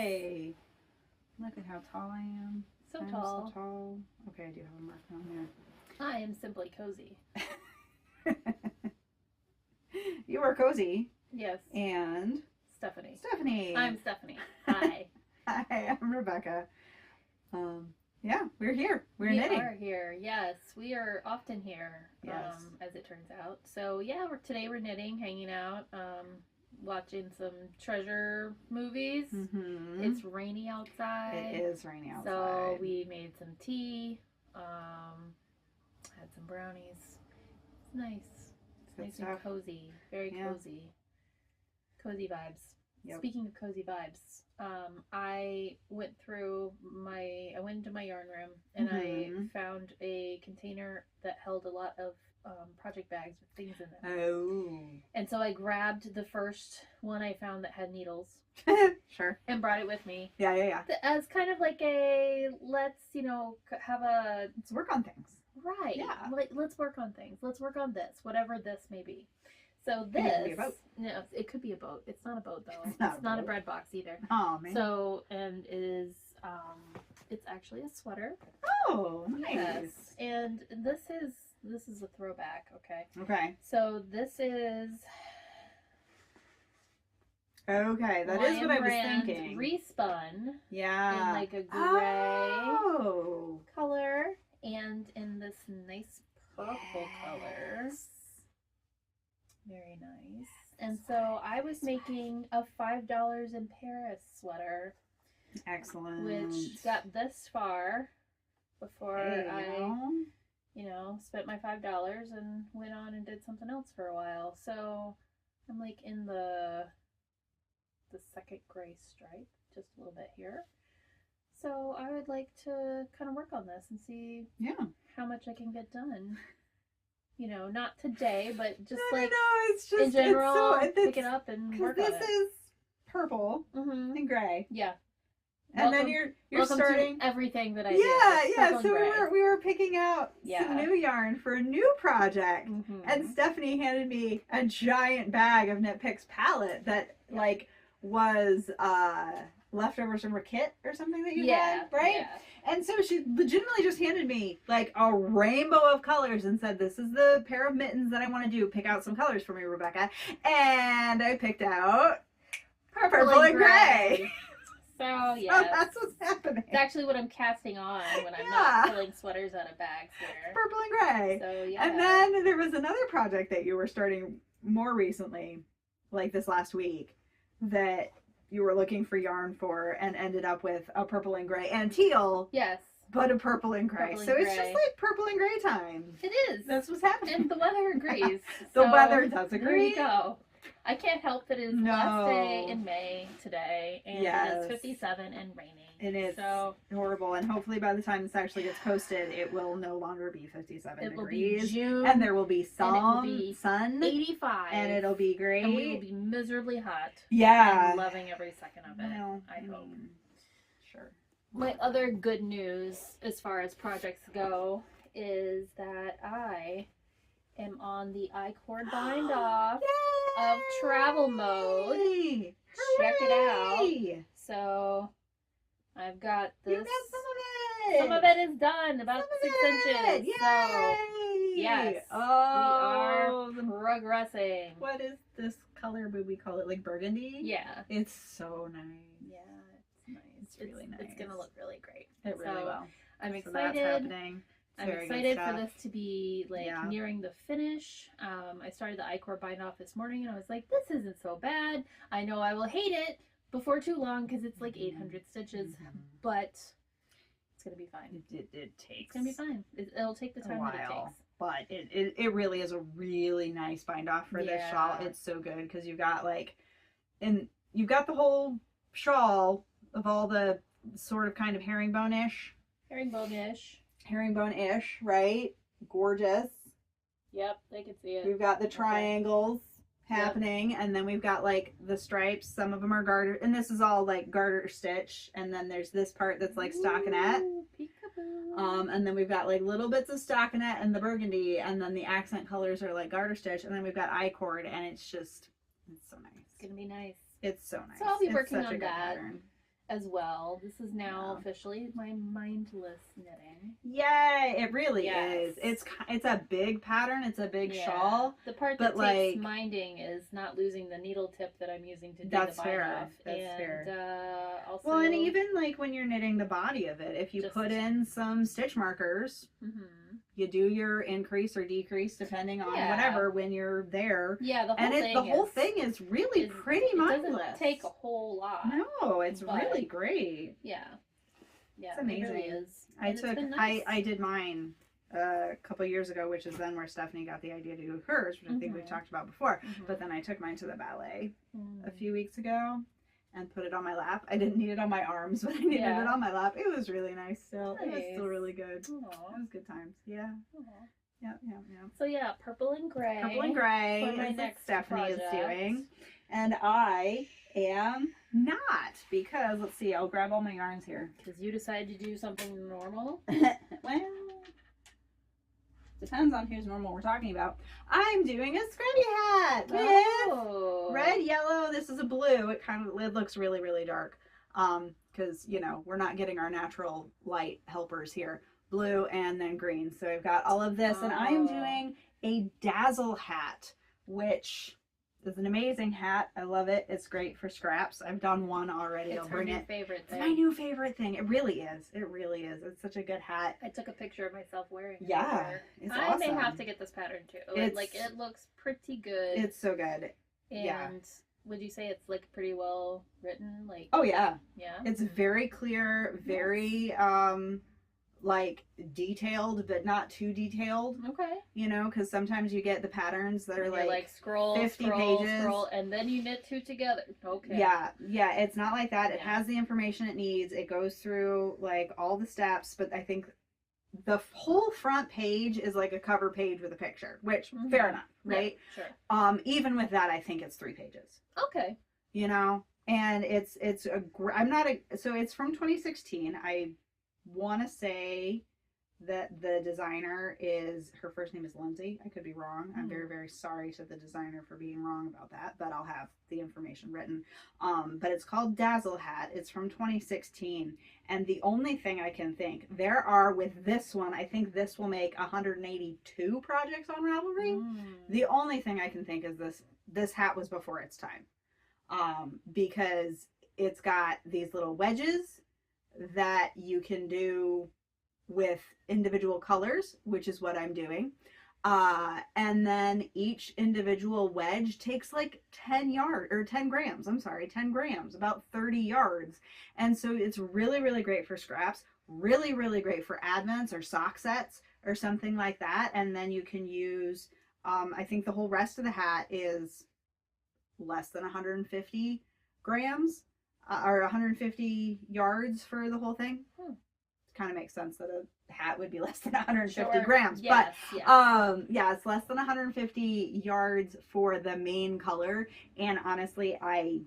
Yay! Look at how tall I am. So I'm tall. So tall. Okay, I do have a mark on I am simply cozy. there. You are Cozy. Yes. And Stephanie. Stephanie. I'm Stephanie. Hi. Hi, I'm Rebecca. Yeah, we're here. We're we knitting. We are here. Yes, we are often here. Yes. As it turns out. So yeah, today we're knitting, hanging out, watching some treasure movies. Mm-hmm. It's rainy outside. It is rainy outside. So we made some tea. Had some brownies. It's nice. It's nice and cozy. Very cozy. Cozy vibes. Yep. Speaking of cozy vibes, I went into my yarn room and I found a container that held a lot of project bags with things in them. Oh. And so I grabbed the first one I found that had needles. Sure. And brought it with me. Yeah. As kind of like a, let's work on things. Right. Yeah. Let's work on things. Let's work on this, whatever this may be. So this, it could be a boat. No, it could be a boat. It's not a boat though. It's not a bread box either. Oh man. So, and it is, it's actually a sweater. Oh, nice. Yes. And this is a throwback. Okay. Okay. So this is. Okay, that is what I was thinking. Respun. Yeah. In like a gray color and in this nice purple color. Very nice. And so I was making a $5 in Paris sweater. Excellent. Which got this far before I spent my $5 and went on and did something else for a while. So I'm like in the second gray stripe, just a little bit here. So I would like to kind of work on this and see how much I can get done. Not today, but just it's just in general, it's pick it up and work on it. This is purple and gray. Yeah. And then you're starting to everything that I do. Yeah. So we were picking out some new yarn for a new project, and Stephanie handed me a giant bag of Knit Picks palette that was leftovers from a kit or something that you had, right? Yeah. And so she legitimately just handed me a rainbow of colors and said, "This is the pair of mittens that I want to do. Pick out some colors for me, Rebecca." And I picked out purple and gray. So, yeah. So that's what's happening. It's actually what I'm casting on when I'm not pulling sweaters out of bags here. Purple and gray. So, yeah. And then there was another project that you were starting more recently, like this last week, that you were looking for yarn for and ended up with a purple and gray and teal. Yes. But a purple and gray. It's just like purple and gray time. It is. That's what's happening. And the weather agrees. The weather does agree. There you go. I can't help that it is the last day in May today, and it is 57 and raining. It is horrible, and hopefully by the time this actually gets posted, it will no longer be 57 degrees. Will be June, and there will be sun, sun, 85, and it'll be great. And we will be miserably hot. Yeah, I'm loving every second of it. Well, I hope. Sure. My other good news, as far as projects go, is that I am on the I-cord bind off of travel mode. Hooray! Check it out. So I've got this. You got some of it. Some of it is done, about 6 inches. Yay! So yes, we are progressing. What is this color? Would we call it like burgundy? Yeah. It's so nice. Yeah, it's nice. It's really nice. It's gonna look really great. It really will. I'm so excited. That's happening. I'm excited for this to be nearing the finish. I started the I-cord bind off this morning and I was like, this isn't so bad. I know I will hate it before too long because it's like 800 stitches, but it's going to be fine. It takes. It's going to be fine. It'll take the time that it takes. But it really is a really nice bind off for this shawl. It's so good because you've got you've got the whole shawl of all the sort of kind of herringbone-ish, right? Gorgeous. Yep, they can see it. We've got the triangles happening, and then we've got the stripes. Some of them are garter, and this is all garter stitch, and then there's this part that's stockinette. Peekaboo. And then we've got little bits of stockinette and the burgundy, and then the accent colors are garter stitch, and then we've got I-cord, and it's so nice. It's gonna be nice. It's so nice. So I'll be working on that. as well. This is now officially my mindless knitting. Yay! It really is. It's a big pattern. It's a big shawl. The part that takes minding is not losing the needle tip that I'm using to do the bind off. That's fair. Also, well, and even like when you're knitting the body of it, if you put in some stitch markers, you do your increase or decrease depending on whatever when you're there. Yeah, the whole thing is really pretty mindless. It doesn't take a whole lot. No, it's really great. Yeah, it's amazing. It really is. I did mine a couple years ago, which is then where Stephanie got the idea to do hers, which I think we've talked about before. But then I took mine to the ballet a few weeks ago and put it on my lap. I didn't need it on my arms, but I needed it on my lap. It was really nice still. Nice. It was still really good. Aww. It was good times. Yeah. Yeah. So purple and gray. Purple and gray is what Stephanie is doing. And I am not, because let's see, I'll grab all my yarns here. Because you decided to do something normal? Well, depends on whose normal we're talking about. I'm doing a scrubby hat with red, yellow. This is a blue. It looks really, really dark. Because, we're not getting our natural light helpers here. Blue and then green. So I've got all of this, and I'm doing a Dazzle hat, which is an amazing hat. I love it. It's great for scraps. I've done one already. I'll bring it. Favorite thing. It's my new favorite thing. It really is. It really is. It's such a good hat. I took a picture of myself wearing it. Yeah, it's awesome. I may have to get this pattern too. It looks pretty good. It's so good. And would you say it's like pretty well written? Like, oh yeah. Yeah. It's very clear, very like detailed, but not too detailed. Okay. Because sometimes you get the patterns that are like scroll 50 scroll, pages. Scroll, and then you knit two together. Okay. Yeah, it's not like that. It has the information it needs. It goes through like all the steps, but I think the whole front page is like a cover page with a picture, which fair enough, right? Yeah, sure. Even with that, I think it's 3 pages. Okay. And so it's from 2016. I want to say that the designer her first name is Lindsay. I could be wrong. I'm very, very sorry to the designer for being wrong about that, but I'll have the information written. But it's called Dazzle Hat. It's from 2016. And the only thing I can think, there are with this one, I think this will make 182 projects on Ravelry. The only thing I can think is this hat was before its time. Because it's got these little wedges that you can do with individual colors, which is what I'm doing. And then each individual wedge takes like 10 grams, about 30 yards. And so it's really, really great for scraps, really, really great for advents or sock sets or something like that. And then you can use, I think the whole rest of the hat is less than 150 grams. Or 150 yards for the whole thing. Kind of makes sense that a hat would be less than 150 grams. Yes, but it's less than 150 yards for the main color. And honestly, I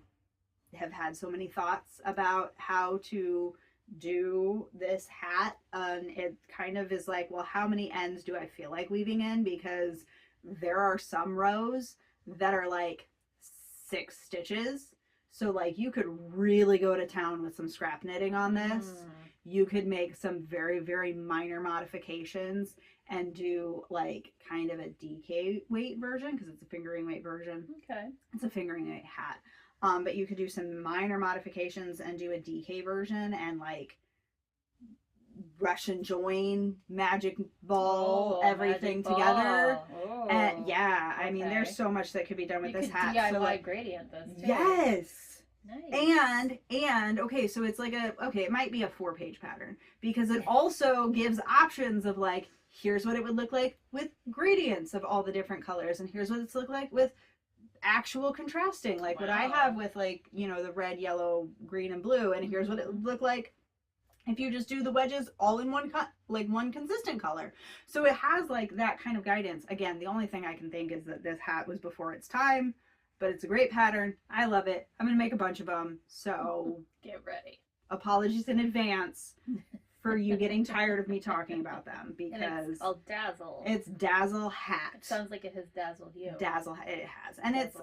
have had so many thoughts about how to do this hat. It kind of is like, well, how many ends do I feel like weaving in? Because there are some rows that are like 6 stitches. So like you could really go to town with some scrap knitting on this. You could make some very, very minor modifications and do like kind of a DK weight version, because it's a fingering weight version. Okay. It's a fingering weight hat. But you could do some minor modifications and do a DK version and like Russian join, magic ball, everything together. And I mean, there's so much that could be done with this hat. DIY so like, gradient this too. Yes. Nice. And okay, so it's like it might be a 4-page pattern, because it also gives options of like, here's what it would look like with gradients of all the different colors, and here's what it's look like with actual contrasting, like what I have with like, the red, yellow, green, and blue, and here's what it would look like if you just do the wedges all in one one consistent color. So it has like that kind of guidance. Again, the only thing I can think is that this hat was before its time, but it's a great pattern. I love it. I'm going to make a bunch of them. So get ready. Apologies in advance for you getting tired of me talking about them, because and it's called Dazzle. It's Dazzle Hat. It sounds like it has dazzled you. Dazzle, it has. And Dazzle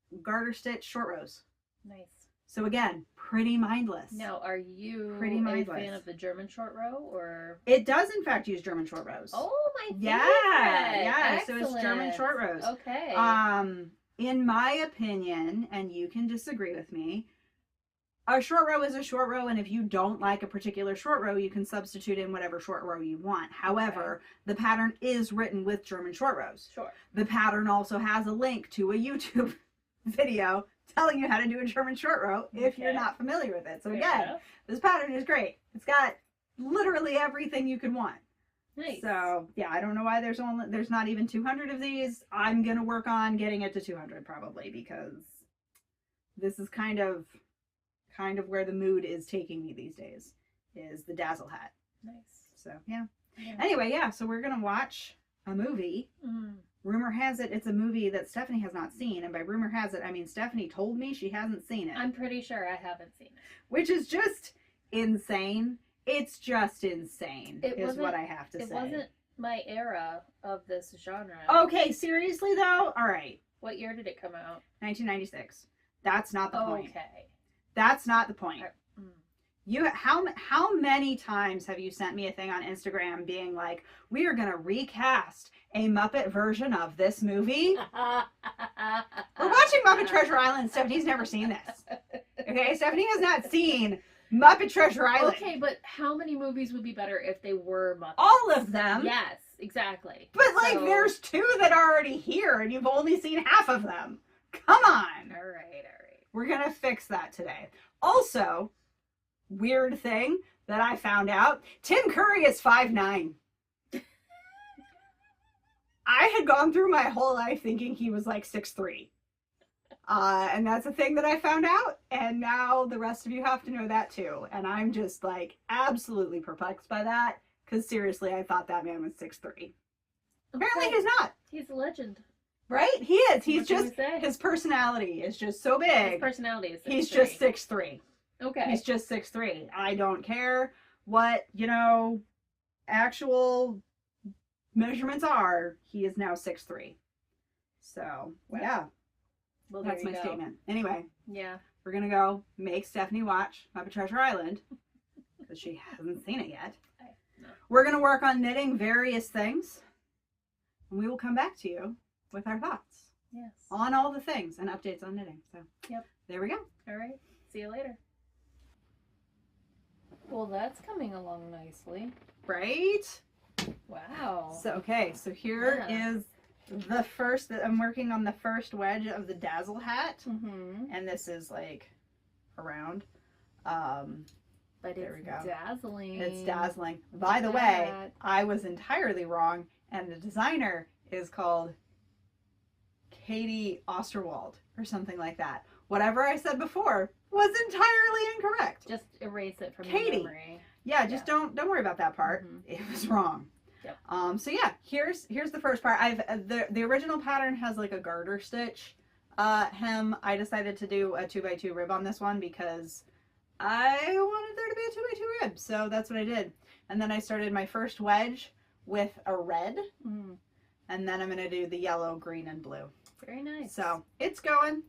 it's garter stitch short rows. Nice. So again, pretty mindless. Now, are you pretty mindless. A fan of the German short row, or? It does, in fact, use German short rows. Oh, my favorite. Yeah. Excellent. So it's German short rows. Okay. In my opinion, and you can disagree with me, a short row is a short row, and if you don't like a particular short row, you can substitute in whatever short row you want. However, the pattern is written with German short rows. Sure. The pattern also has a link to a YouTube video telling you how to do a German short row if you're not familiar with it. So again, this pattern is great. It's got literally everything you could want. Nice. So yeah, I don't know why there's not even 200 of these. I'm gonna work on getting it to 200 probably, because this is kind of where the mood is taking me these days, is the Dazzle hat. Nice. So yeah. Anyway, yeah, so we're gonna watch a movie. Rumor has it it's a movie that Stephanie has not seen, and by rumor has it I mean Stephanie told me she hasn't seen it. I'm pretty sure I haven't seen it. Which is just insane. It's just insane, is what I have to say. It wasn't my era of this genre. Okay, seriously though? Alright. What year did it come out? 1996. That's not the point. Okay. That's not the point. How many times have you sent me a thing on Instagram being like, we are gonna recast a Muppet version of this movie? We're watching Muppet Treasure Island. Stephanie's never seen this. Okay, Stephanie has not seen Muppet Treasure Island. Okay, but how many movies would be better if they were Muppets? All of them. Yes, exactly. But like, there's 2 that are already here, and you've only seen half of them. Come on. All right. We're gonna fix that today. Also, weird thing that I found out, Tim Curry is 5'9". I had gone through my whole life thinking he was like 6'3". And that's a thing that I found out, and now the rest of you have to know that too. And I'm just like absolutely perplexed by that, because seriously, I thought that man was 6'3". Apparently he's not. He's a legend. Right? He is. He's just, his personality is just so big. His personality is 6'3". He's just 6'3". Okay. He's just 6'3". I don't care what, actual measurements are. He is now 6'3". So, yeah. Well, that's my statement. Anyway. Yeah. We're going to go make Stephanie watch Muppet Treasure Island, because she hasn't seen it yet. No. We're going to work on knitting various things, and we will come back to you with our thoughts. Yes. On all the things and updates on knitting. So, there we go. All right. See you later. Well, that's coming along nicely. Right? Wow. So, okay. So here is the first, I'm working on the first wedge of the Dazzle hat. And this is like around. But there we go. Dazzling. It's dazzling. By the way, I was entirely wrong, and the designer is called Katy Osterwald or something like that. Whatever I said before was entirely incorrect. Just erase it from Katy. your memory. Yeah, just don't worry about that part. It was wrong. Yep. So yeah, here's the first part. The original pattern has like a garter stitch hem. I decided to do a 2x2 rib on this one because I wanted there to be a 2x2 rib, so that's what I did. And then I started my first wedge with a red, and then I'm gonna do the yellow, green, and blue. Very nice. So it's going.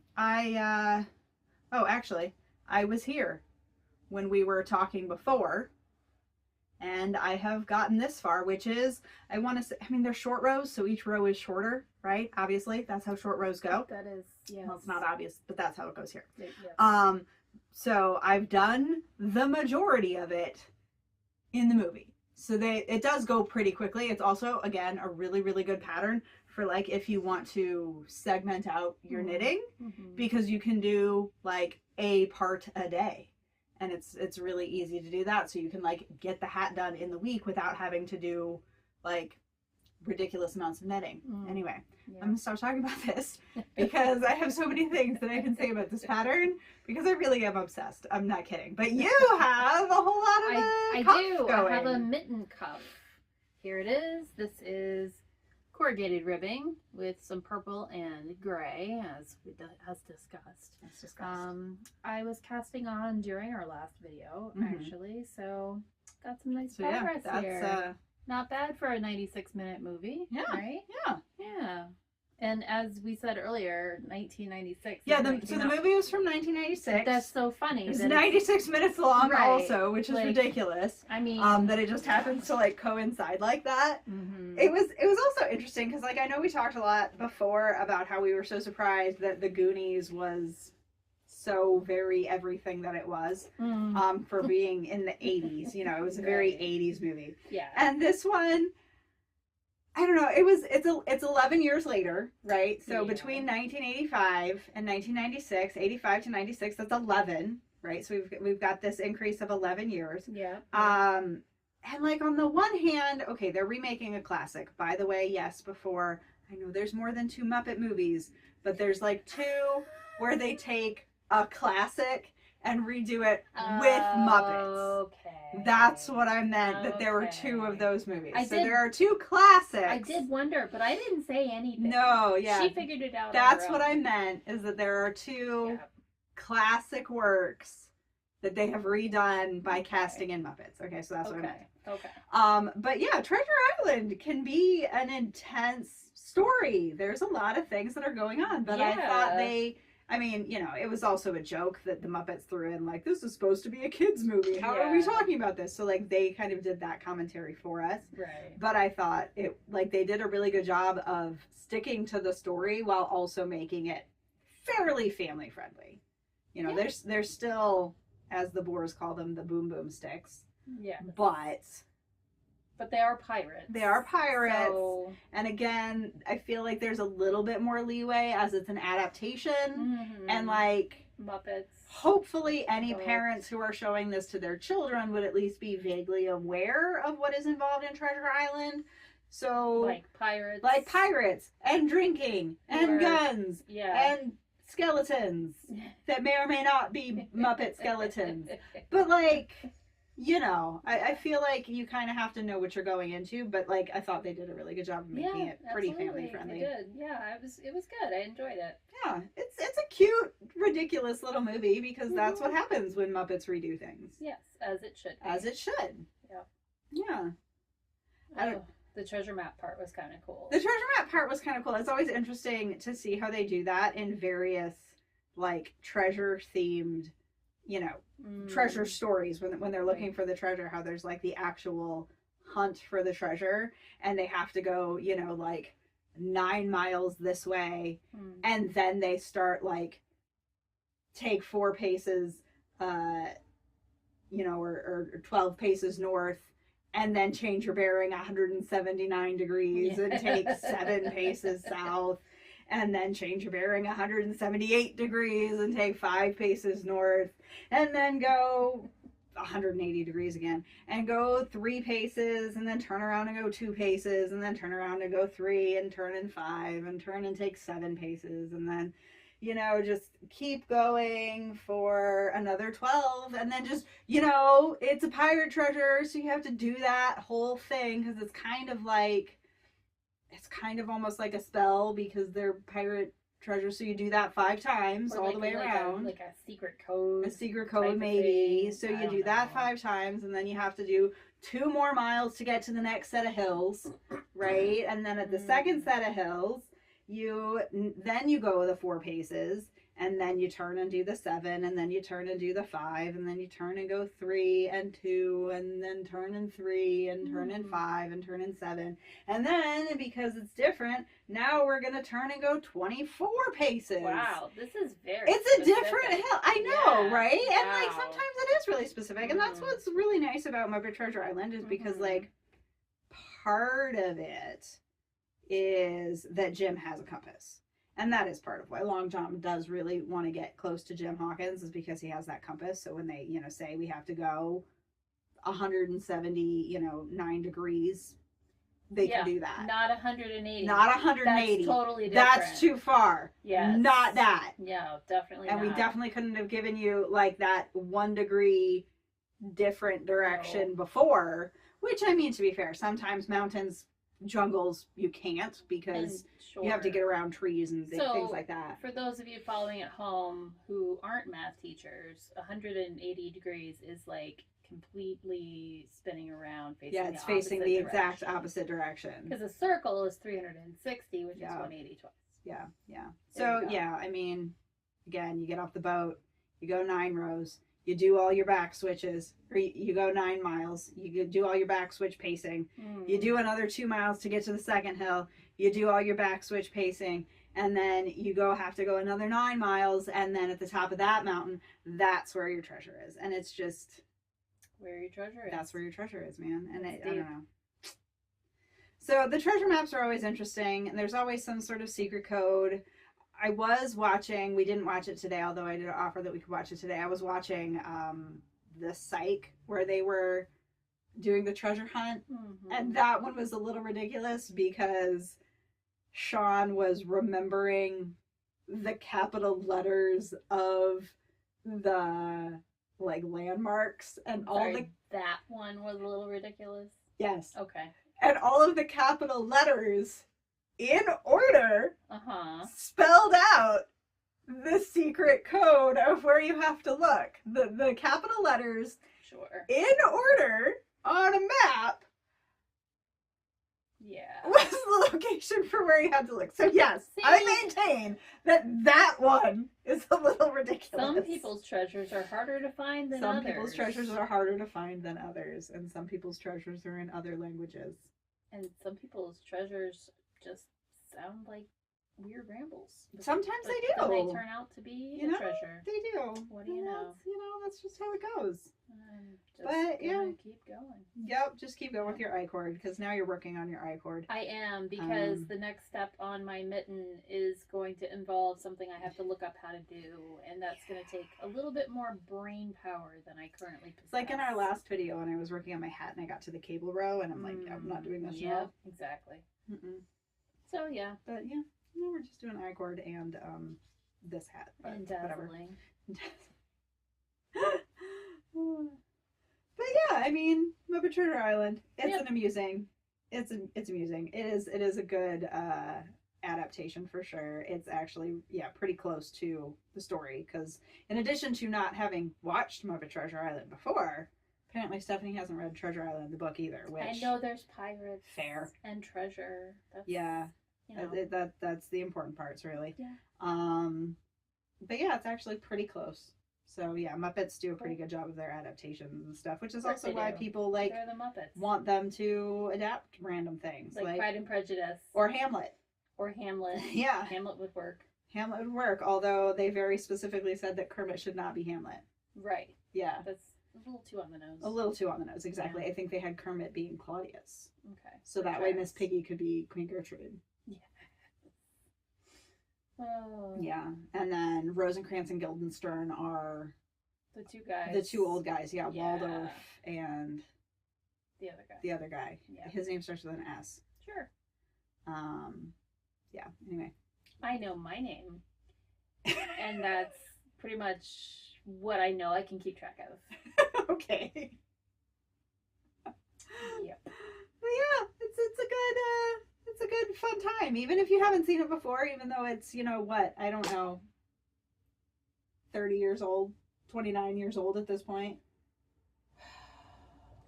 Actually, I was here when we were talking before, and I have gotten this far, which is, I want to say, I mean, they're short rows, so each row is shorter, right? Obviously, that's how short rows go. That is, yes. Well, it's not obvious, but that's how it goes here. Yes. So I've done the majority of it in the movie. So it does go pretty quickly. It's also, again, a really, really good pattern for like if you want to segment out your knitting, because you can do like a part a day, and it's really easy to do that. So you can like get the hat done in the week without having to do like ridiculous amounts of knitting. Anyway, I'm gonna stop talking about this because I have so many things that I can say about this pattern, because I really am obsessed. I'm not kidding. But you have a whole lot of I do. going. I have a mitten cuff. Here it is. This is corrugated ribbing with some purple and gray, as discussed. I was casting on during our last video, actually, so got some nice progress here. Not bad for a 96-minute movie. Yeah. Right? Yeah. Yeah. And as we said earlier, 1996. Yeah, so the movie was from 1996. That's so funny. It's 96 minutes long, right, also, which is like, ridiculous. I mean, that it just happens to like coincide like that. Mm-hmm. It was also interesting because like I know we talked a lot before about how we were so surprised that The Goonies was so very everything that it was, for being in the 80s. You know, it was a very 80s movie. Yeah. And this one, I don't know. It's 11 years later, right? So between 1985 and 1996, 85 to 96, that's 11, right? So we've got this increase of 11 years. Yeah. And like on the one hand, okay, they're remaking a classic. By the way, yes, before I know there's more than 2 Muppet movies, but there's like 2 where they take a classic and redo it with Muppets. Okay. That's what I meant, that there were 2 of those movies. There are 2 classics. I did wonder, but I didn't say anything. No, yeah. She figured it out. That's what I meant, is that there are 2 classic works that they have redone by casting in Muppets. Okay, so that's what I meant. Okay. But yeah, Treasure Island can be an intense story. There's a lot of things that are going on, but I thought I mean, you know, it was also a joke that the Muppets threw in, like, this is supposed to be a kid's movie. How are we talking about this? So, like, they kind of did that commentary for us. Right. But I thought they did a really good job of sticking to the story while also making it fairly family friendly. You know, there's still, as the Boers call them, the boom boom sticks. Yeah. But they are pirates. They are pirates. So... And again, I feel like there's a little bit more leeway as it's an adaptation. Mm-hmm. And like Muppets. Hopefully any parents who are showing this to their children would at least be vaguely aware of what is involved in Treasure Island. So like pirates. Like pirates and drinking and guns. Yeah. And skeletons that may or may not be Muppet skeletons. But like, you know, I feel like you kind of have to know what you're going into, but like I thought they did a really good job of making it pretty family friendly. They did. Yeah, it was good. I enjoyed it. Yeah, it's a cute, ridiculous little movie because that's what happens when Muppets redo things. Yes, as it should be. As it should. Yeah. Yeah. The treasure map part was kind of cool. The treasure map part was kind of cool. It's always interesting to see how they do that in various like treasure themed, you know, treasure stories when they're looking for the treasure, how there's like the actual hunt for the treasure and they have to go, you know, like 9 miles this way and then they start like take 4 paces you know, or 12 paces north and then change your bearing 179 degrees and take 7 paces south and then change your bearing 178 degrees and take 5 paces north and then go 180 degrees again and go 3 paces and then turn around and go 2 paces and then turn around and go 3 and turn in 5 and turn and take 7 paces and then, you know, just keep going for another 12 and then just, you know, it's a pirate treasure, so you have to do that whole thing because it's kind of like, it's kind of almost like a spell because they're pirate treasures, so you do that 5 times all the way around. Like a secret code. A secret code maybe. So you do that 5 times and then you have to do 2 more miles to get to the next set of hills, right? And then at the second set of hills, you go the 4 paces and then you turn and do the 7 and then you turn and do the 5 and then you turn and go 3 and 2 and then turn and 3 and turn and 5 and turn and 7 and then because it's different, now we're gonna turn and go 24 paces. Wow, this is it's specific. A different hill. I know, right? Wow. And like sometimes it is really specific and that's what's really nice about Muppet Treasure Island is because like part of it is that Jim has a compass. And that is part of why Long John does really want to get close to Jim Hawkins is because he has that compass. So when they, you know, say we have to go 170, you know, 9 degrees, they can do that. Not 180. Not 180. That's totally different. That's too far. Yeah. Not that. Yeah, definitely and not. We definitely couldn't have given you like that 1 degree different direction before, which I mean, to be fair, sometimes mountains, jungles you can't because you have to get around trees and things like that. For those of you following at home who aren't math teachers, 180 degrees is like completely spinning around facing facing the exact opposite direction. Because a circle is 360, which is 180 twice. Yeah. So yeah, I mean, again, you get off the boat, you go 9 rows, you do all your back switches, or you go 9 miles, you do all your back switch pacing, you do another 2 miles to get to the second hill, you do all your back switch pacing, and then you have to go another 9 miles, and then at the top of that mountain, that's where your treasure is. And it's just where your treasure is. That's where your treasure is, man. And I don't know. So the treasure maps are always interesting, and there's always some sort of secret code. I was watching, we didn't watch it today, although I did offer that we could watch it today. I was watching the Psych, where they were doing the treasure hunt, and that one was a little ridiculous because Sean was remembering the capital letters of the like landmarks and all the... That one was a little ridiculous? Yes. Okay. And all of the capital letters in order spelled out the secret code of where you have to look. The capital letters in order on a map was the location for where you had to look. So yes, I maintain that one is a little ridiculous. Some people's treasures are harder to find than others. Some people's treasures are harder to find than others, and some people's treasures are in other languages. And some people's treasures just sound like weird rambles. Sometimes they do. But they turn out to be a treasure. They do. What do you know? That's just how it goes. But keep going. Yep, just keep going with your I-cord, because now you're working on your I-cord. I am, because the next step on my mitten is going to involve something I have to look up how to do, and that's going to take a little bit more brain power than I currently possess. It's like in our last video when I was working on my hat and I got to the cable row, and I'm like, I'm not doing this now. Exactly. So yeah. But yeah, we're just doing I-cord and this hat. But and dazzling. But yeah, I mean, Muppet Treasure Island. It's amusing. It's amusing. It is a good adaptation for sure. It's actually pretty close to the story, because in addition to not having watched Muppet Treasure Island before, apparently Stephanie hasn't read Treasure Island the book either. Which I know there's pirates. Fair. And treasure. That's, that's the important parts, really. Yeah. But yeah, it's actually pretty close. So yeah, Muppets do a pretty good job of their adaptations and stuff, which is also why people they're the Muppets. Want them to adapt random things, like Pride and Prejudice or Hamlet. Yeah, Hamlet would work. Hamlet would work, although they very specifically said that Kermit should not be Hamlet. Right. Yeah, that's a little too on the nose. A little too on the nose, exactly. Yeah. I think they had Kermit being Claudius. Okay. So that way Miss Piggy could be Queen Gertrude. Yeah. Oh. Yeah, and then Rosencrantz and Guildenstern are the two guys. The two old guys, Waldorf and the other guy. The other guy. Yeah. His name starts with an S. Sure. Yeah, anyway. I know my name. And that's pretty much what I know I can keep track of. Okay. Yep. Well, yeah, it's a good fun time, even if you haven't seen it before, even though it's, I don't know, 30 years old, 29 years old at this point.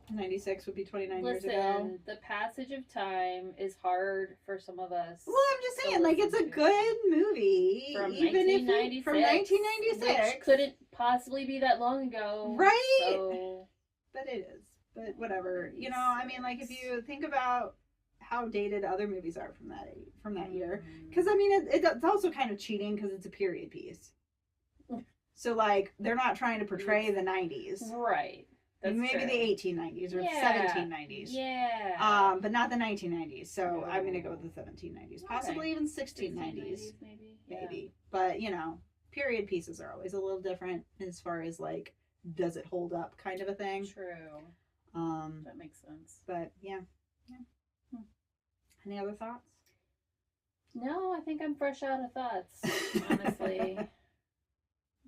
96 would be 29 years ago. Listen, the passage of time is hard for some of us. Well, I'm just saying, it's a good movie. From 1996. From 1996. Which couldn't possibly be that long ago. Right? So... But it is. But whatever. If you think about how dated other movies are from that year. Because, it's also kind of cheating because it's a period piece. So, they're not trying to portray the 90s. Right. That's maybe true. The 1890s or the 1790s. Yeah. But not the 1990s. So I'm going to go with the 1790s. Possibly even 1690s. Maybe. But, period pieces are always a little different as far as, does it hold up kind of a thing. True. That makes sense. But, yeah. Any other thoughts? No, I think I'm fresh out of thoughts, honestly.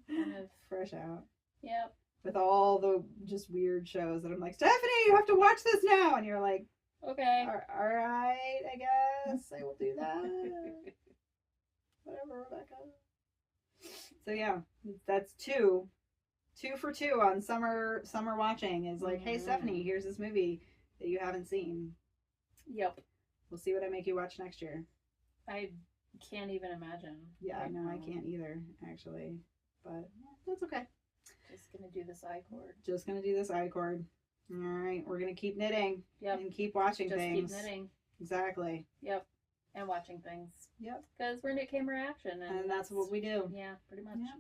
Kind of fresh out. Yep. With all the just weird shows that I'm like, Stephanie, you have to watch this now. And you're like, okay. All right, I guess I will do that. Whatever, Rebecca. So yeah, that's two for two on summer watching is hey, Stephanie, here's this movie that you haven't seen. Yep. We'll see what I make you watch next year. I Can't even imagine. Yeah, no, I can't either, actually. But that's okay. Just gonna do this I cord. Just gonna do this I cord. All right, we're gonna keep knitting. Yep. And keep watching things. Just keep knitting. Exactly. Yep. And watching things. Yep. Because we're knit camera action. And that's what we do. Yeah, pretty much. Yep.